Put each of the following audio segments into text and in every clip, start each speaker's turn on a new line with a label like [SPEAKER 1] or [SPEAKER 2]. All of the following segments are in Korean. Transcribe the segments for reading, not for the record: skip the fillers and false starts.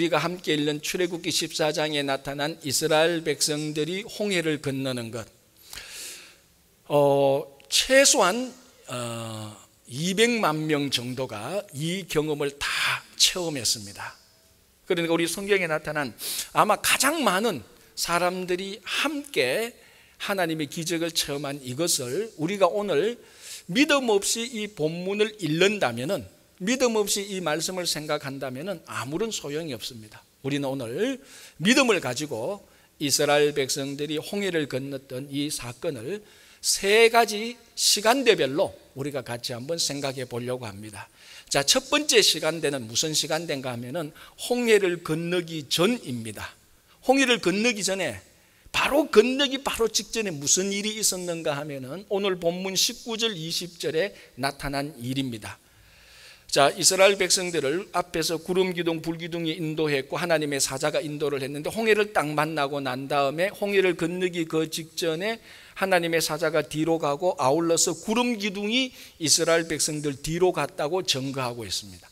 [SPEAKER 1] 우리가 함께 읽는 출애굽기 14장에 나타난 이스라엘 백성들이 홍해를 건너는 것, 최소한 200만 명 정도가 이 경험을 다 체험했습니다. 그러니까 우리 성경에 나타난 아마 가장 많은 사람들이 함께 하나님의 기적을 체험한 이것을 우리가 오늘 믿음 없이 이 본문을 읽는다면은, 믿음 없이 이 말씀을 생각한다면은 아무런 소용이 없습니다. 우리는 오늘 믿음을 가지고 이스라엘 백성들이 홍해를 건넜던 이 사건을 세 가지 시간대별로 우리가 같이 한번 생각해 보려고 합니다. 자, 첫 번째 시간대는 무슨 시간대인가 하면은 홍해를 건너기 전입니다. 홍해를 건너기 전에, 바로 건너기 바로 직전에 무슨 일이 있었는가 하면은 오늘 본문 19절 20절에 나타난 일입니다. 자, 이스라엘 백성들을 앞에서 구름 기둥 불 기둥이 인도했고 하나님의 사자가 인도를 했는데, 홍해를 딱 만나고 난 다음에 홍해를 건너기 그 직전에 하나님의 사자가 뒤로 가고 아울러서 구름 기둥이 이스라엘 백성들 뒤로 갔다고 증거하고 있습니다.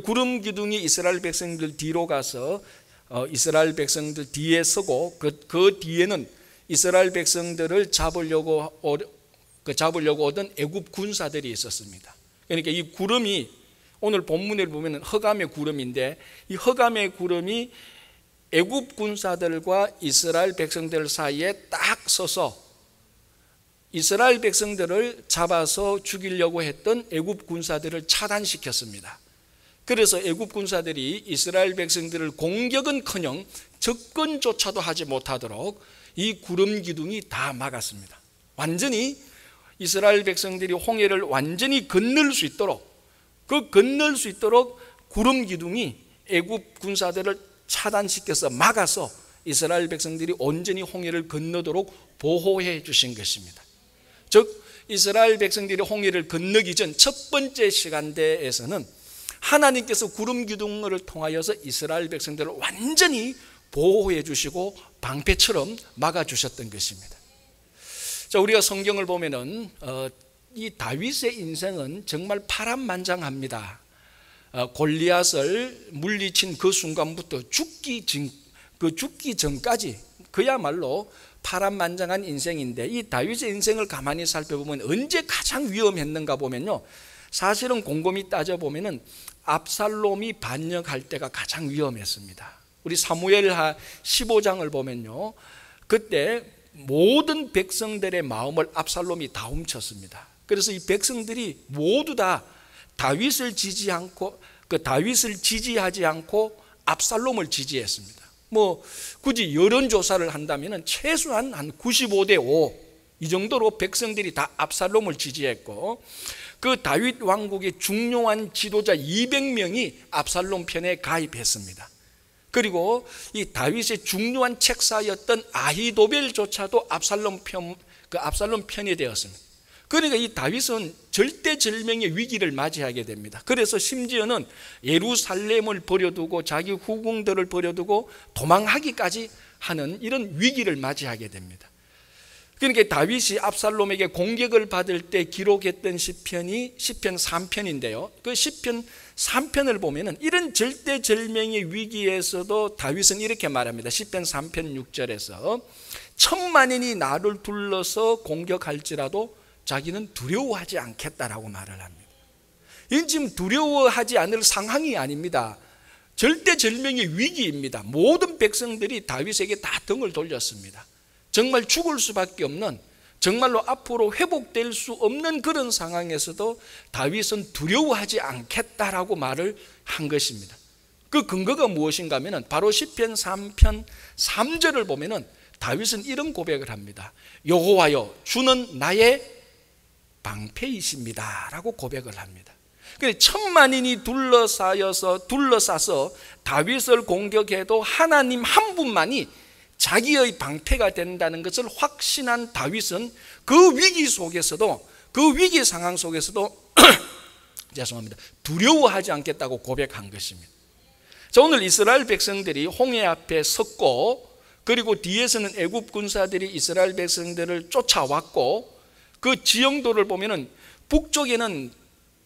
[SPEAKER 1] 구름 기둥이 이스라엘 백성들 뒤로 가서 이스라엘 백성들 뒤에 서고 그 뒤에는 이스라엘 백성들을 잡으려고 오던 애굽 군사들이 있었습니다. 그러니까 이 구름이 오늘 본문에 보면 흑암의 구름인데, 이 흑암의 구름이 애굽 군사들과 이스라엘 백성들 사이에 딱 서서 이스라엘 백성들을 잡아서 죽이려고 했던 애굽 군사들을 차단시켰습니다. 그래서 애굽 군사들이 이스라엘 백성들을 공격은커녕 접근조차도 하지 못하도록 이 구름 기둥이 다 막았습니다. 완전히 이스라엘 백성들이 홍해를 완전히 건널 수 있도록, 건널 수 있도록 구름 기둥이 애굽 군사들을 차단시켜서 막아서 이스라엘 백성들이 온전히 홍해를 건너도록 보호해 주신 것입니다. 즉, 이스라엘 백성들이 홍해를 건너기 전 첫 번째 시간대에서는 하나님께서 구름 기둥을 통하여서 이스라엘 백성들을 완전히 보호해 주시고 방패처럼 막아 주셨던 것입니다. 자, 우리가 성경을 보면은 이 다윗의 인생은 정말 파란만장합니다. 골리앗을 물리친 그 순간부터 죽기 전까지 그야말로 파란만장한 인생인데, 이 다윗의 인생을 가만히 살펴보면 언제 가장 위험했는가 보면요, 사실은 곰곰이 따져보면은 압살롬이 반역할 때가 가장 위험했습니다. 우리 사무엘하 15장을 보면요, 그때 모든 백성들의 마음을 압살롬이 다 훔쳤습니다. 그래서 이 백성들이 모두 다 다윗을 지지하지 않고 압살롬을 지지했습니다. 굳이 여론조사를 한다면 최소한 한 95대 5 이 정도로 백성들이 다 압살롬을 지지했고, 그 다윗 왕국의 중요한 지도자 200명이 압살롬 편에 가입했습니다. 그리고 이 다윗의 중요한 책사였던 아히도벨조차도 압살롬 편이 되었습니다. 그러니까 이 다윗은 절대절명의 위기를 맞이하게 됩니다. 그래서 심지어는 예루살렘을 버려두고 자기 후궁들을 버려두고 도망하기까지 하는 이런 위기를 맞이하게 됩니다. 그러니까 다윗이 압살롬에게 공격을 받을 때 기록했던 시편이 시편 3편인데요. 그 시편 3편을 보면은 이런 절대절명의 위기에서도 다윗은 이렇게 말합니다. 시편 3편 6절에서 천만인이 나를 둘러서 공격할지라도 자기는 두려워하지 않겠다라고 말을 합니다. 이건 지금 두려워하지 않을 상황이 아닙니다. 절대절명의 위기입니다. 모든 백성들이 다윗에게 다 등을 돌렸습니다. 정말 죽을 수밖에 없는, 정말로 앞으로 회복될 수 없는 그런 상황에서도 다윗은 두려워하지 않겠다라고 말을 한 것입니다. 그 근거가 무엇인가 하면 바로 시편 3편 3절을 보면은 다윗은 이런 고백을 합니다. 여호와여, 주는 나의 방패이십니다 라고 고백을 합니다. 천만인이 둘러싸서 다윗을 공격해도 하나님 한 분만이 자기의 방패가 된다는 것을 확신한 다윗은 그 위기 속에서도, 그 위기 상황 속에서도 죄송합니다, 두려워하지 않겠다고 고백한 것입니다. 자, 오늘 이스라엘 백성들이 홍해 앞에 섰고, 그리고 뒤에서는 애굽 군사들이 이스라엘 백성들을 쫓아왔고, 그 지형도를 보면은 북쪽에는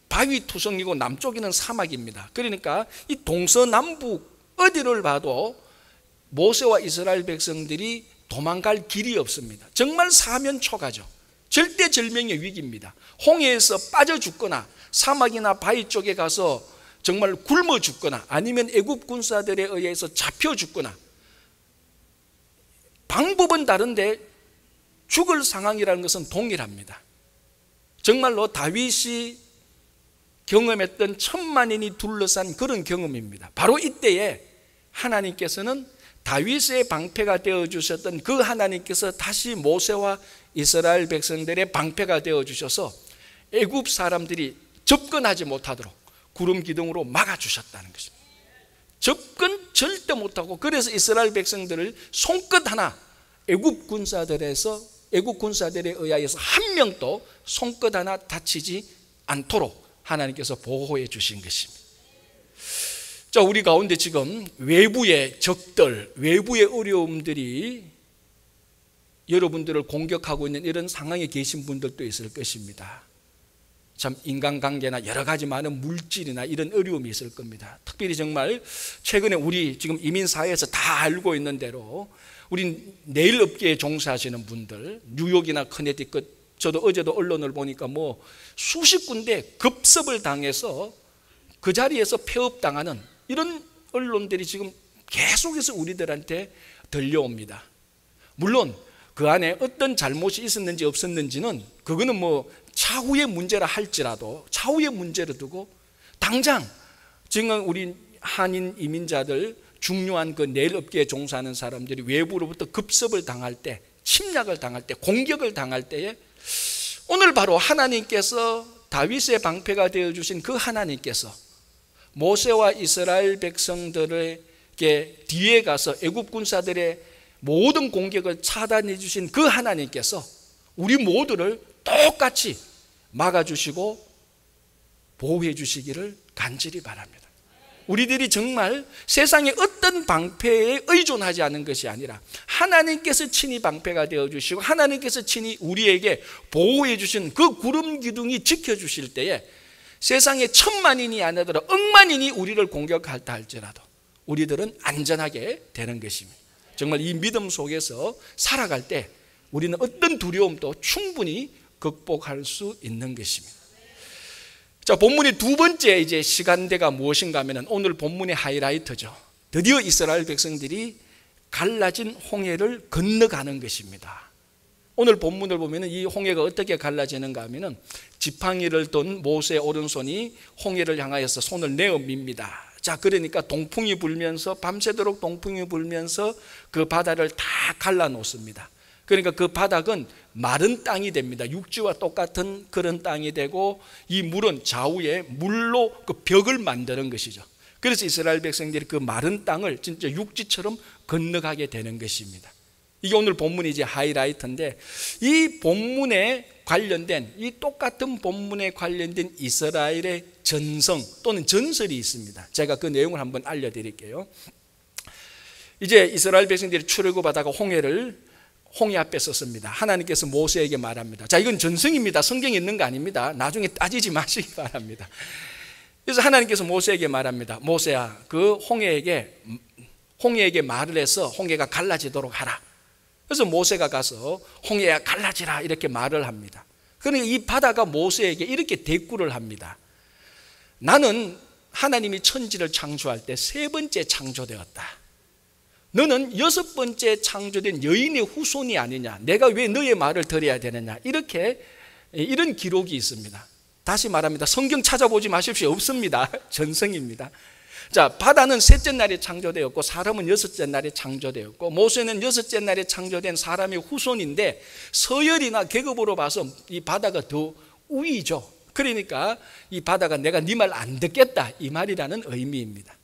[SPEAKER 1] 바위 투성이고 남쪽에는 사막입니다. 그러니까 이 동서남북 어디를 봐도 모세와 이스라엘 백성들이 도망갈 길이 없습니다. 정말 사면초가죠. 절대절명의 위기입니다. 홍해에서 빠져 죽거나 사막이나 바위 쪽에 가서 정말 굶어 죽거나 아니면 애굽 군사들에 의해서 잡혀 죽거나, 방법은 다른데 죽을 상황이라는 것은 동일합니다. 정말로 다윗이 경험했던 1000만인이 둘러싼 그런 경험입니다. 바로 이때에 하나님께서는 다윗의 방패가 되어주셨던 그 하나님께서 다시 모세와 이스라엘 백성들의 방패가 되어주셔서 애굽 사람들이 접근하지 못하도록 구름 기둥으로 막아주셨다는 것입니다. 접근 절대 못하고, 그래서 이스라엘 백성들을 손끝 하나 애굽 군사들에 의하여서 한 명도 손끝 하나 다치지 않도록 하나님께서 보호해 주신 것입니다. 자, 우리 가운데 지금 외부의 적들, 외부의 어려움들이 여러분들을 공격하고 있는 이런 상황에 계신 분들도 있을 것입니다. 참 인간관계나 여러 가지 많은 물질이나 이런 어려움이 있을 겁니다. 특별히 정말 최근에 우리 지금 이민사회에서 다 알고 있는 대로 우리 네일 업계에 종사하시는 분들, 뉴욕이나 커네티컷, 저도 어제도 언론을 보니까 뭐 수십 군데 급습을 당해서 그 자리에서 폐업당하는 이런 언론들이 지금 계속해서 우리들한테 들려옵니다. 물론 그 안에 어떤 잘못이 있었는지 없었는지는 그거는 뭐 차후의 문제라 할지라도 차후의 문제를 두고, 당장 지금 우리 한인 이민자들, 중요한 그 네일 업계에 종사하는 사람들이 외부로부터 급습을 당할 때, 침략을 당할 때, 공격을 당할 때에 오늘 바로 하나님께서 다윗의 방패가 되어주신 그 하나님께서 모세와 이스라엘 백성들에게 뒤에 가서 애굽 군사들의 모든 공격을 차단해 주신 그 하나님께서 우리 모두를 똑같이 막아주시고 보호해 주시기를 간절히 바랍니다. 우리들이 정말 세상의 어떤 방패에 의존하지 않은 것이 아니라 하나님께서 친히 방패가 되어주시고 하나님께서 친히 우리에게 보호해 주신 그 구름 기둥이 지켜주실 때에 세상에 1000만인이 아니더라도 억만인이 우리를 공격할다 할지라도 우리들은 안전하게 되는 것입니다. 정말 이 믿음 속에서 살아갈 때 우리는 어떤 두려움도 충분히 극복할 수 있는 것입니다. 자, 본문의 두 번째 이제 시간대가 무엇인가 하면 오늘 본문의 하이라이트죠. 드디어 이스라엘 백성들이 갈라진 홍해를 건너가는 것입니다. 오늘 본문을 보면 이 홍해가 어떻게 갈라지는가 하면 지팡이를 든 모세의 오른손이 홍해를 향하여서 손을 내어 밉니다. 자, 그러니까 동풍이 불면서 밤새도록 동풍이 불면서 그 바다를 다 갈라 놓습니다. 그러니까 그 바닥은 마른 땅이 됩니다. 육지와 똑같은 그런 땅이 되고 이 물은 좌우에 물로 그 벽을 만드는 것이죠. 그래서 이스라엘 백성들이 그 마른 땅을 진짜 육지처럼 건너가게 되는 것입니다. 이게 오늘 본문이 이제 하이라이트인데, 이 본문에 관련된, 이 똑같은 본문에 관련된 이스라엘의 전성 또는 전설이 있습니다. 제가 그 내용을 한번 알려드릴게요. 이제 이스라엘 백성들이 출애굽하다가 홍해 앞에 섰습니다. 하나님께서 모세에게 말합니다. 자, 이건 전승입니다. 성경에 있는 거 아닙니다. 나중에 따지지 마시기 바랍니다. 그래서 하나님께서 모세에게 말합니다. 모세야, 그 홍해에게 말을 해서 홍해가 갈라지도록 하라. 그래서 모세가 가서 홍해야 갈라지라 이렇게 말을 합니다. 그러니까 이 바다가 모세에게 이렇게 대꾸를 합니다. 나는 하나님이 천지를 창조할 때 3번째 창조되었다. 너는 6번째 창조된 여인의 후손이 아니냐. 내가 왜 너의 말을 들어야 되느냐. 이런 기록이 있습니다. 다시 말합니다. 성경 찾아보지 마십시오. 없습니다. 전성입니다. 자, 바다는 3째 날에 창조되었고 사람은 6째 날에 창조되었고 모세는 6째 날에 창조된 사람의 후손인데 서열이나 계급으로 봐서 이 바다가 더 우위죠. 그러니까 이 바다가 내가 네 말 안 듣겠다 이 말이라는 의미입니다.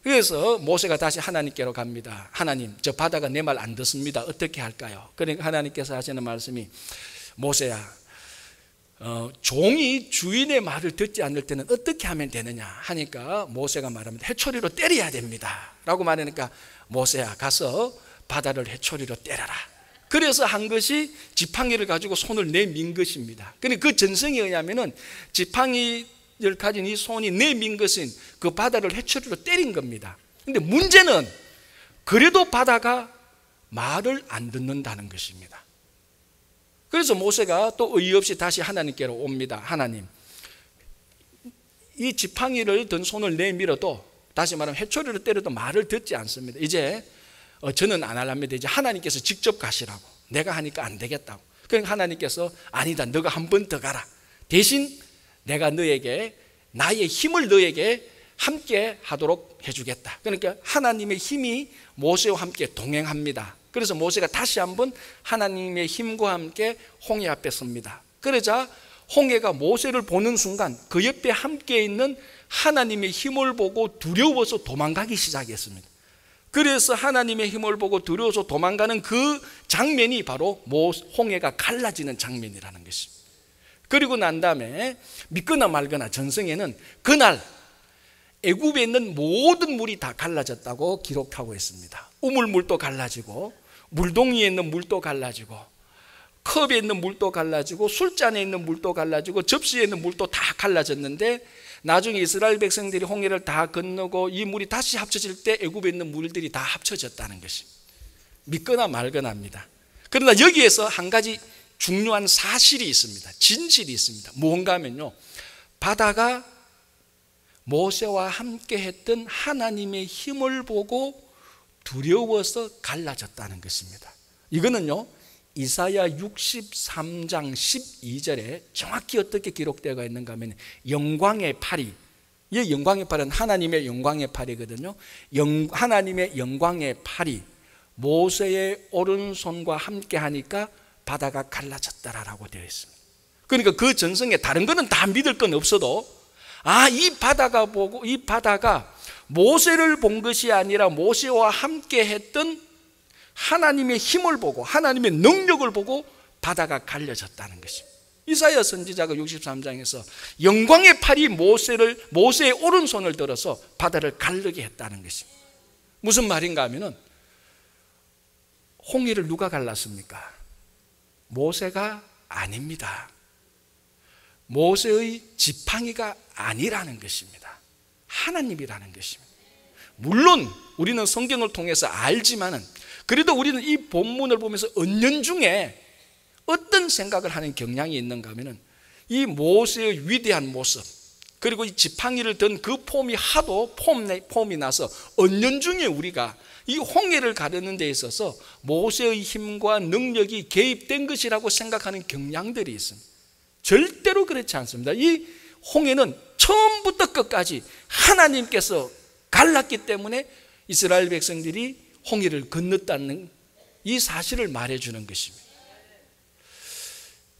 [SPEAKER 1] 그래서 모세가 다시 하나님께로 갑니다. 하나님, 저 바다가 내 말 안 듣습니다. 어떻게 할까요? 그러니까 하나님께서 하시는 말씀이 모세야, 종이 주인의 말을 듣지 않을 때는 어떻게 하면 되느냐 하니까 모세가 말합니다. 해초리로 때려야 됩니다 라고 말하니까 모세야, 가서 바다를 해초리로 때려라. 그래서 한 것이 지팡이를 가지고 손을 내민 것입니다. 그러니까 그 전성에 의하면 지팡이를 가진 이 손이 내민 것은 그 바다를 해초리로 때린 겁니다. 근데 문제는 그래도 바다가 말을 안 듣는다는 것입니다. 그래서 모세가 또 어이없이 다시 하나님께로 옵니다. 하나님, 이 지팡이를 든 손을 내밀어도, 다시 말하면 회초리를 때려도 말을 듣지 않습니다. 이제 저는 안 하랍니다. 이제 하나님께서 직접 가시라고. 내가 하니까 안 되겠다고. 그러니까 하나님께서 아니다, 너가 한 번 더 가라. 대신 내가 너에게, 나의 힘을 너에게 함께 하도록 해주겠다. 그러니까 하나님의 힘이 모세와 함께 동행합니다. 그래서 모세가 다시 한번 하나님의 힘과 함께 홍해 앞에 섭니다. 그러자 홍해가 모세를 보는 순간 그 옆에 함께 있는 하나님의 힘을 보고 두려워서 도망가기 시작했습니다. 그래서 하나님의 힘을 보고 두려워서 도망가는 그 장면이 바로 홍해가 갈라지는 장면이라는 것입니다. 그리고 난 다음에 믿거나 말거나 전성에는 그날 애굽에 있는 모든 물이 다 갈라졌다고 기록하고 있습니다. 우물물도 갈라지고, 물동이에 있는 물도 갈라지고, 컵에 있는 물도 갈라지고, 술잔에 있는 물도 갈라지고, 접시에 있는 물도 다 갈라졌는데, 나중에 이스라엘 백성들이 홍해를 다 건너고 이 물이 다시 합쳐질 때 애굽에 있는 물들이 다 합쳐졌다는 것입니다. 믿거나 말거나 합니다. 그러나 여기에서 한 가지 중요한 사실이 있습니다. 진실이 있습니다. 무언가 하면요, 바다가 모세와 함께 했던 하나님의 힘을 보고 두려워서 갈라졌다는 것입니다. 이거는요, 이사야 63장 12절에 정확히 어떻게 기록되어 있는가 하면, 영광의 팔이, 이 영광의 팔은 하나님의 영광의 팔이거든요. 하나님의 영광의 팔이 모세의 오른손과 함께 하니까 바다가 갈라졌다라고 되어 있습니다. 그러니까 그 전성에 다른 거는 다 믿을 건 없어도, 이 바다가 모세를 본 것이 아니라 모세와 함께 했던 하나님의 힘을 보고, 하나님의 능력을 보고 바다가 갈려졌다는 것입니다. 이사야 선지자가 63장에서 영광의 팔이 모세의 오른손을 들어서 바다를 갈르게 했다는 것입니다. 무슨 말인가 하면은, 홍해를 누가 갈랐습니까? 모세가 아닙니다. 모세의 지팡이가 아니라는 것입니다. 하나님이라는 것입니다. 물론 우리는 성경을 통해서 알지만은, 그래도 우리는 이 본문을 보면서 은연중에 어떤 생각을 하는 경향이 있는가 하면은, 이 모세의 위대한 모습, 그리고 이 지팡이를 든 그 폼이 하도 폼이 나서 은연중에 우리가 이 홍해를 가르는 데 있어서 모세의 힘과 능력이 개입된 것이라고 생각하는 경향들이 있습니다. 절대로 그렇지 않습니다. 이 홍해는 처음부터 끝까지 하나님께서 갈랐기 때문에 이스라엘 백성들이 홍해를 건넜다는 이 사실을 말해주는 것입니다.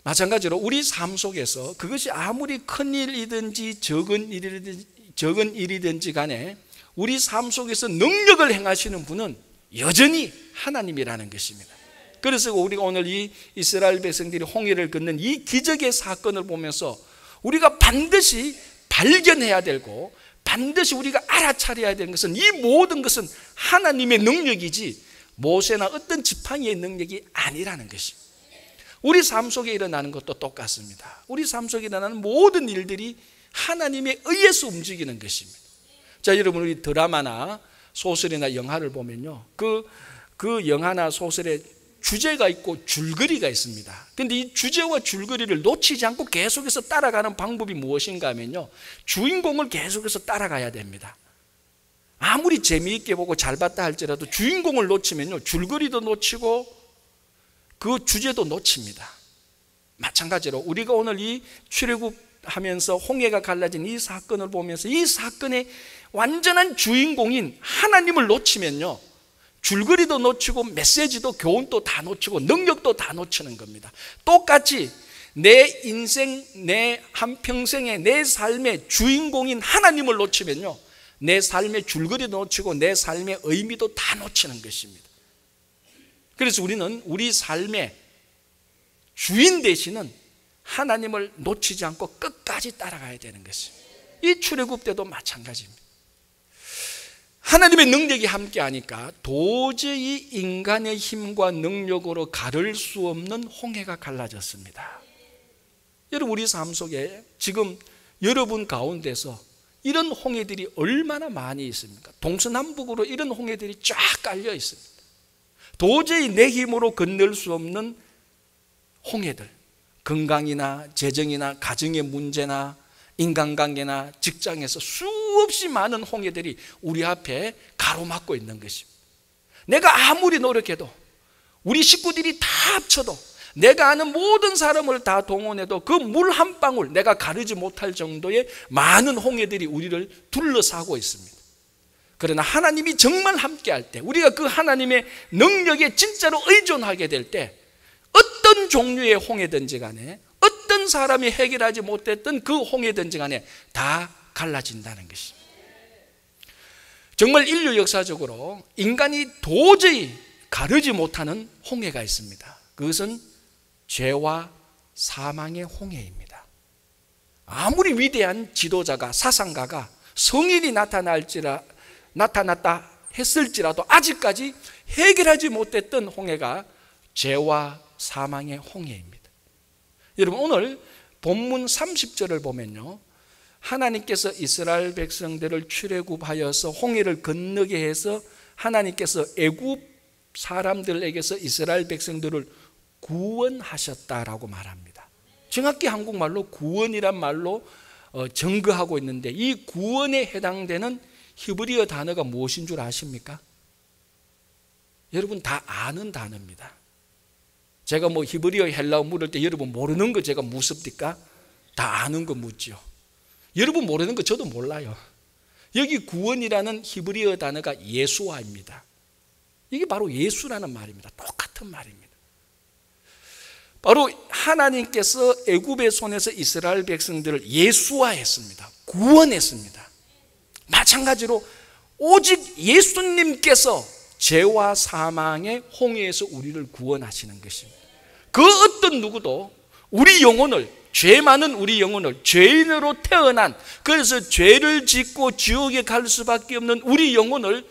[SPEAKER 1] 마찬가지로 우리 삶 속에서 그것이 아무리 큰 일이든지 적은 일이든지 간에 우리 삶 속에서 능력을 행하시는 분은 여전히 하나님이라는 것입니다. 그래서 우리가 오늘 이 이스라엘 백성들이 홍해를 건넌 이 기적의 사건을 보면서 우리가 반드시 발견해야 되고, 반드시 우리가 알아차려야 되는 것은, 이 모든 것은 하나님의 능력이지 모세나 어떤 지팡이의 능력이 아니라는 것입니다. 우리 삶 속에 일어나는 것도 똑같습니다. 우리 삶 속에 일어나는 모든 일들이 하나님에 의해서 움직이는 것입니다. 자, 여러분, 우리 드라마나 소설이나 영화를 보면요, 그 영화나 소설에 주제가 있고 줄거리가 있습니다. 그런데 이 주제와 줄거리를 놓치지 않고 계속해서 따라가는 방법이 무엇인가 하면요, 주인공을 계속해서 따라가야 됩니다. 아무리 재미있게 보고 잘 봤다 할지라도 주인공을 놓치면요, 줄거리도 놓치고 그 주제도 놓칩니다. 마찬가지로 우리가 오늘 이 출애굽하면서 홍해가 갈라진 이 사건을 보면서 이 사건의 완전한 주인공인 하나님을 놓치면요, 줄거리도 놓치고 메시지도 교훈도 다 놓치고 능력도 다 놓치는 겁니다. 똑같이 내 인생, 내 한평생의 내 삶의 주인공인 하나님을 놓치면요, 내 삶의 줄거리도 놓치고 내 삶의 의미도 다 놓치는 것입니다. 그래서 우리는 우리 삶의 주인 되시는 하나님을 놓치지 않고 끝까지 따라가야 되는 것입니다. 이 출애굽 때도 마찬가지입니다. 하나님의 능력이 함께하니까 도저히 인간의 힘과 능력으로 가를 수 없는 홍해가 갈라졌습니다. 여러분, 우리 삶 속에 지금 여러분 가운데서 이런 홍해들이 얼마나 많이 있습니까? 동서남북으로 이런 홍해들이 쫙 깔려 있습니다. 도저히 내 힘으로 건널 수 없는 홍해들, 건강이나 재정이나 가정의 문제나 인간관계나 직장에서 수없이 많은 홍해들이 우리 앞에 가로막고 있는 것입니다. 내가 아무리 노력해도, 우리 식구들이 다 합쳐도, 내가 아는 모든 사람을 다 동원해도 그 물 한 방울 내가 가르지 못할 정도의 많은 홍해들이 우리를 둘러싸고 있습니다. 그러나 하나님이 정말 함께할 때, 우리가 그 하나님의 능력에 진짜로 의존하게 될 때, 어떤 종류의 홍해든지 간에, 어떤 사람이 해결하지 못했던 그 홍해든지 간에 다 갈라진다는 것입니다. 정말 인류 역사적으로 인간이 도저히 가르지 못하는 홍해가 있습니다. 그것은 죄와 사망의 홍해입니다. 아무리 위대한 지도자가, 사상가가 성인이 나타났다 했을지라도 아직까지 해결하지 못했던 홍해가 죄와 사망의 홍해입니다. 여러분, 오늘 본문 30절을 보면요, 하나님께서 이스라엘 백성들을 출애굽하여서 홍해를 건너게 해서 하나님께서 애굽 사람들에게서 이스라엘 백성들을 구원하셨다라고 말합니다. 정확히 한국말로 구원이란 말로 증거하고 있는데, 이 구원에 해당되는 히브리어 단어가 무엇인 줄 아십니까? 여러분 다 아는 단어입니다. 제가 뭐 히브리어 헬라어 물을 때 여러분 모르는 거 제가 묻습니까? 다 아는 거 묻죠. 여러분 모르는 거 저도 몰라요. 여기 구원이라는 히브리어 단어가 예수아입니다. 이게 바로 예수라는 말입니다. 똑같은 말입니다. 바로 하나님께서 애굽의 손에서 이스라엘 백성들을 예수화했습니다. 구원했습니다. 마찬가지로 오직 예수님께서 죄와 사망의 홍해에서 우리를 구원하시는 것입니다. 그 어떤 누구도 우리 영혼을, 죄 많은 우리 영혼을, 죄인으로 태어난, 그래서 죄를 짓고 지옥에 갈 수밖에 없는 우리 영혼을,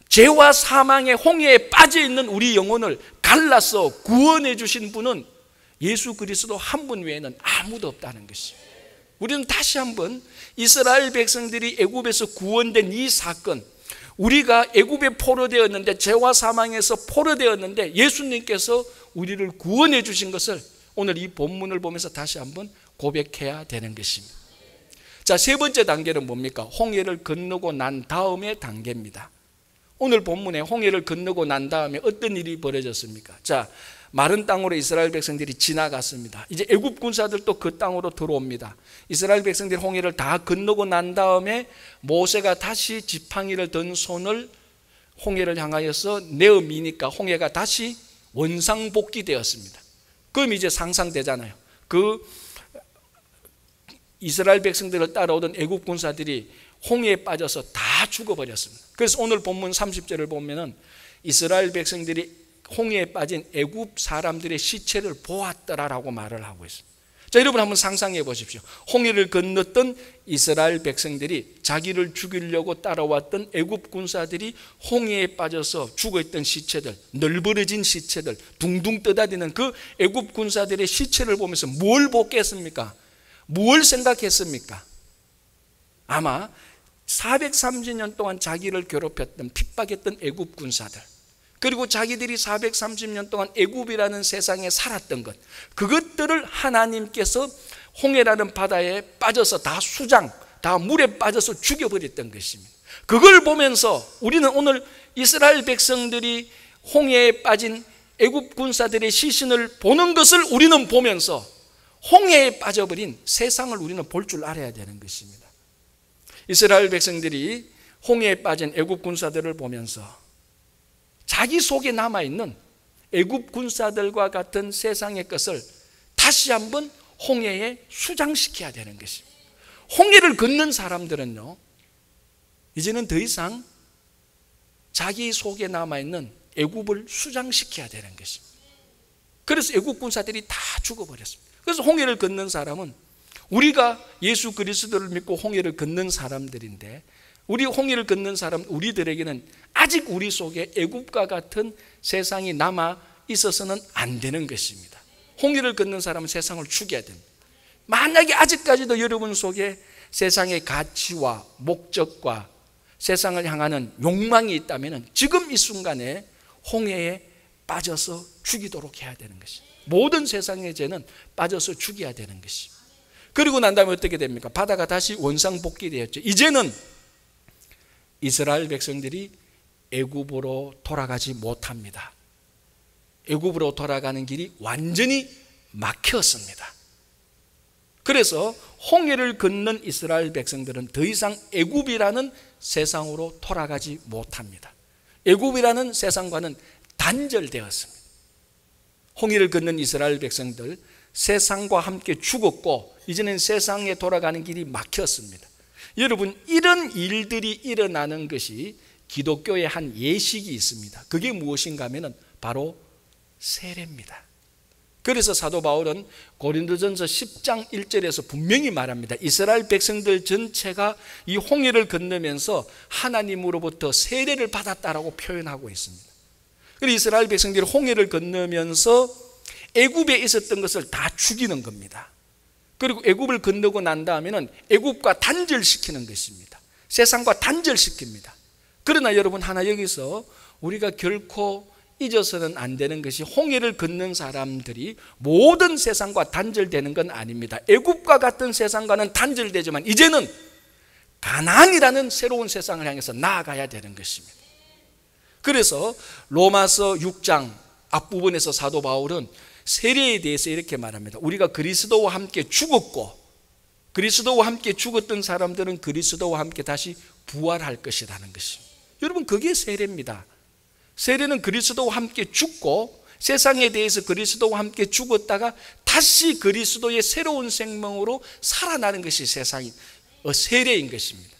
[SPEAKER 1] 죄와 사망의 홍해에 빠져 있는 우리 영혼을 갈라서 구원해 주신 분은 예수 그리스도 한 분 외에는 아무도 없다는 것입니다. 우리는 다시 한번 이스라엘 백성들이 애굽에서 구원된 이 사건, 우리가 애굽에 포로되었는데, 죄와 사망에서 포로되었는데 예수님께서 우리를 구원해 주신 것을 오늘 이 본문을 보면서 다시 한번 고백해야 되는 것입니다. 자, 세 번째 단계는 뭡니까? 홍해를 건너고 난 다음의 단계입니다. 오늘 본문에 홍해를 건너고 난 다음에 어떤 일이 벌어졌습니까? 자, 마른 땅으로 이스라엘 백성들이 지나갔습니다. 이제 애굽 군사들도 그 땅으로 들어옵니다. 이스라엘 백성들이 홍해를 다 건너고 난 다음에 모세가 다시 지팡이를 든 손을 홍해를 향하여서 내어 미니까 홍해가 다시 원상복귀되었습니다. 그럼 이제 상상되잖아요. 그 이스라엘 백성들을 따라오던 애굽 군사들이 홍해에 빠져서 다 죽어버렸습니다. 그래서 오늘 본문 30절을 보면은 이스라엘 백성들이 홍해에 빠진 애굽 사람들의 시체를 보았더라라고 말을 하고 있습니다. 자, 여러분 한번 상상해 보십시오. 홍해를 건넜던 이스라엘 백성들이 자기를 죽이려고 따라왔던 애굽 군사들이 홍해에 빠져서 죽어있던 시체들, 널브러진 시체들, 둥둥 떠다니는 그 애굽 군사들의 시체를 보면서 뭘 보겠습니까? 뭘 생각했습니까? 아마 430년 동안 자기를 괴롭혔던, 핍박했던 애굽 군사들, 그리고 자기들이 430년 동안 애굽이라는 세상에 살았던 것, 그것들을 하나님께서 홍해라는 바다에 빠져서 다 수장, 다 물에 빠져서 죽여버렸던 것입니다. 그걸 보면서 우리는 오늘 이스라엘 백성들이 홍해에 빠진 애굽 군사들의 시신을 보는 것을 우리는 보면서 홍해에 빠져버린 세상을 우리는 볼 줄 알아야 되는 것입니다. 이스라엘 백성들이 홍해에 빠진 애굽 군사들을 보면서 자기 속에 남아있는 애굽 군사들과 같은 세상의 것을 다시 한번 홍해에 수장시켜야 되는 것입니다. 홍해를 걷는 사람들은요, 이제는 더 이상 자기 속에 남아있는 애굽을 수장시켜야 되는 것입니다. 그래서 애굽 군사들이 다 죽어버렸습니다. 그래서 홍해를 걷는 사람은 우리가 예수 그리스도를 믿고 홍해를 걷는 사람들인데, 우리 홍해를 걷는 사람, 우리들에게는 아직 우리 속에 애굽과 같은 세상이 남아 있어서는 안 되는 것입니다. 홍해를 걷는 사람은 세상을 죽여야 됩니다. 만약에 아직까지도 여러분 속에 세상의 가치와 목적과 세상을 향하는 욕망이 있다면 지금 이 순간에 홍해에 빠져서 죽이도록 해야 되는 것이, 모든 세상의 죄는 빠져서 죽여야 되는 것이. 그리고 난 다음에 어떻게 됩니까? 바다가 다시 원상복귀되었죠. 이제는 이스라엘 백성들이 애굽으로 돌아가지 못합니다. 애굽으로 돌아가는 길이 완전히 막혔습니다. 그래서 홍해를 건넌 이스라엘 백성들은 더 이상 애굽이라는 세상으로 돌아가지 못합니다. 애굽이라는 세상과는 단절되었습니다. 홍해를 건넌 이스라엘 백성들, 세상과 함께 죽었고 이제는 세상에 돌아가는 길이 막혔습니다. 여러분, 이런 일들이 일어나는 것이 기독교의 한 예식이 있습니다. 그게 무엇인가 하면 바로 세례입니다. 그래서 사도 바울은 고린도전서 10장 1절에서 분명히 말합니다. 이스라엘 백성들 전체가 이 홍해를 건너면서 하나님으로부터 세례를 받았다라고 표현하고 있습니다. 그래서 이스라엘 백성들이 홍해를 건너면서 애굽에 있었던 것을 다 죽이는 겁니다. 그리고 애굽을 건너고 난 다음에는 애굽과 단절시키는 것입니다. 세상과 단절시킵니다. 그러나 여러분, 하나 여기서 우리가 결코 잊어서는 안 되는 것이, 홍해를 건넌 사람들이 모든 세상과 단절되는 건 아닙니다. 애굽과 같은 세상과는 단절되지만 이제는 가나안이라는 새로운 세상을 향해서 나아가야 되는 것입니다. 그래서 로마서 6장 앞부분에서 사도 바울은 세례에 대해서 이렇게 말합니다. 우리가 그리스도와 함께 죽었고, 그리스도와 함께 죽었던 사람들은 그리스도와 함께 다시 부활할 것이라는 것입니다. 여러분, 그게 세례입니다. 세례는 그리스도와 함께 죽고 세상에 대해서 그리스도와 함께 죽었다가 다시 그리스도의 새로운 생명으로 살아나는 것이 세례인 것입니다.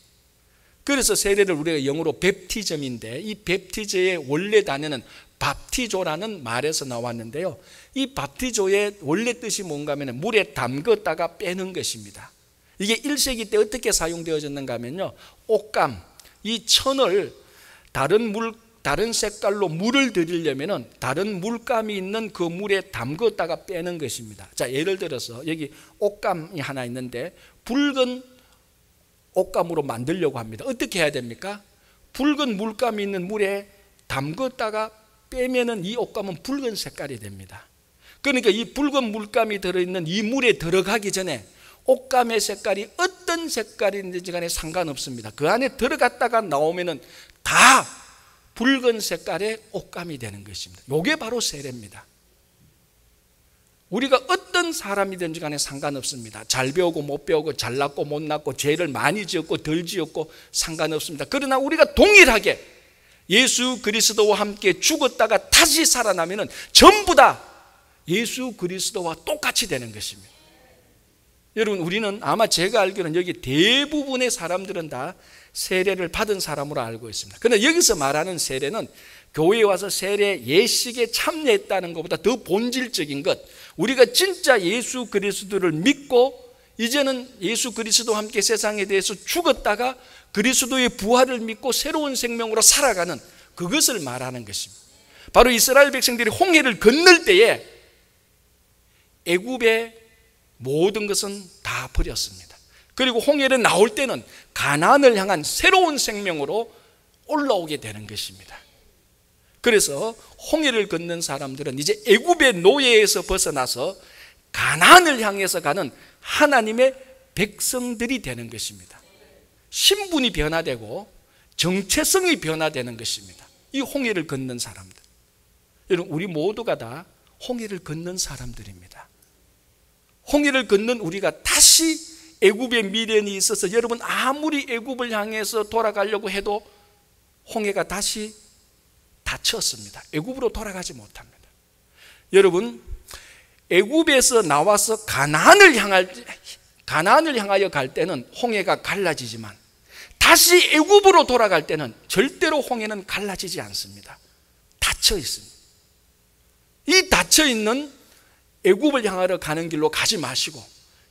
[SPEAKER 1] 그래서 세례를 우리가 영어로 베프티즘인데, 이 베프티저의 원래 단어는 밥티조라는 말에서 나왔는데요, 이 밥티조의 원래 뜻이 뭔가 하면 물에 담갔다가 빼는 것입니다. 이게 1세기 때 어떻게 사용되어졌는가 하면요, 옷감, 이 천을 다른 색깔로 물을 들이려면 다른 물감이 있는 그 물에 담갔다가 빼는 것입니다. 자, 예를 들어서 여기 옷감이 하나 있는데 붉은 옷감으로 만들려고 합니다. 어떻게 해야 됩니까? 붉은 물감이 있는 물에 담갔다가 빼면은 이 옷감은 붉은 색깔이 됩니다. 그러니까 이 붉은 물감이 들어있는 이 물에 들어가기 전에 옷감의 색깔이 어떤 색깔인지 간에 상관없습니다. 그 안에 들어갔다가 나오면은 다 붉은 색깔의 옷감이 되는 것입니다. 이게 바로 세례입니다. 우리가 어떤 사람이든지 간에 상관없습니다. 잘 배우고 못 배우고, 잘났고 못났고, 죄를 많이 지었고 덜 지었고 상관없습니다. 그러나 우리가 동일하게 예수 그리스도와 함께 죽었다가 다시 살아나면은 전부 다 예수 그리스도와 똑같이 되는 것입니다. 여러분, 우리는 아마 제가 알기로는 여기 대부분의 사람들은 다 세례를 받은 사람으로 알고 있습니다. 그런데 여기서 말하는 세례는 교회에 와서 세례 예식에 참여했다는 것보다 더 본질적인 것, 우리가 진짜 예수 그리스도를 믿고 이제는 예수 그리스도와 함께 세상에 대해서 죽었다가 그리스도의 부활을 믿고 새로운 생명으로 살아가는 그것을 말하는 것입니다. 바로 이스라엘 백성들이 홍해를 건널 때에 애굽의 모든 것은 다 버렸습니다. 그리고 홍해를 나올 때는 가나안을 향한 새로운 생명으로 올라오게 되는 것입니다. 그래서 홍해를 건넌 사람들은 이제 애굽의 노예에서 벗어나서 가나안을 향해서 가는 하나님의 백성들이 되는 것입니다. 신분이 변화되고 정체성이 변화되는 것입니다. 이 홍해를 건넌 사람들, 여러분, 우리 모두가 다 홍해를 건넌 사람들입니다. 홍해를 건넌 우리가 다시 애굽의 미련이 있어서, 여러분, 아무리 애굽을 향해서 돌아가려고 해도 홍해가 다시 닫혔습니다. 애굽으로 돌아가지 못합니다. 여러분, 애굽에서 나와서 가나안을 향하여 갈 때는 홍해가 갈라지지만 다시 애굽으로 돌아갈 때는 절대로 홍해는 갈라지지 않습니다. 닫혀 있습니다. 이 닫혀 있는 애굽을 향하여 가는 길로 가지 마시고,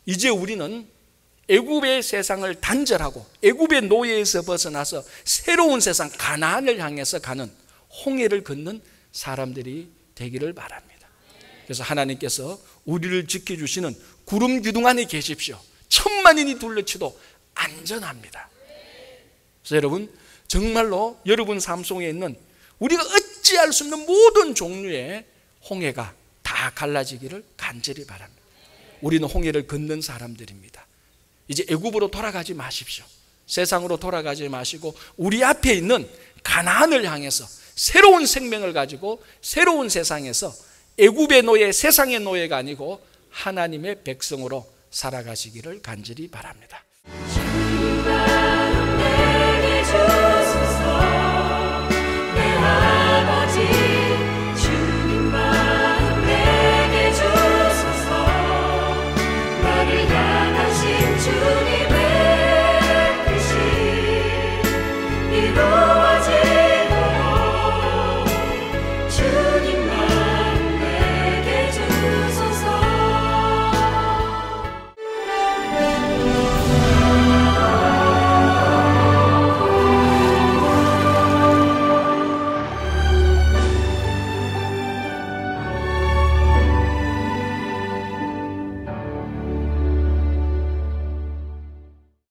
[SPEAKER 1] 이제 우리는 애굽의 세상을 단절하고 애굽의 노예에서 벗어나서 새로운 세상 가나안을 향해서 가는 홍해를 걷는 사람들이 되기를 바랍니다. 그래서 하나님께서 우리를 지켜주시는 구름 기둥 안에 계십시오. 천만인이 둘러치도 안전합니다. 그래서 여러분, 정말로 여러분 삶 속에 있는 우리가 어찌할 수 없는 모든 종류의 홍해가 다 갈라지기를 간절히 바랍니다. 우리는 홍해를 걷는 사람들입니다. 이제 애굽으로 돌아가지 마십시오. 세상으로 돌아가지 마시고 우리 앞에 있는 가나안을 향해서 새로운 생명을 가지고 새로운 세상에서 애굽의 노예, 세상의 노예가 아니고 하나님의 백성으로 살아가시기를 간절히 바랍니다.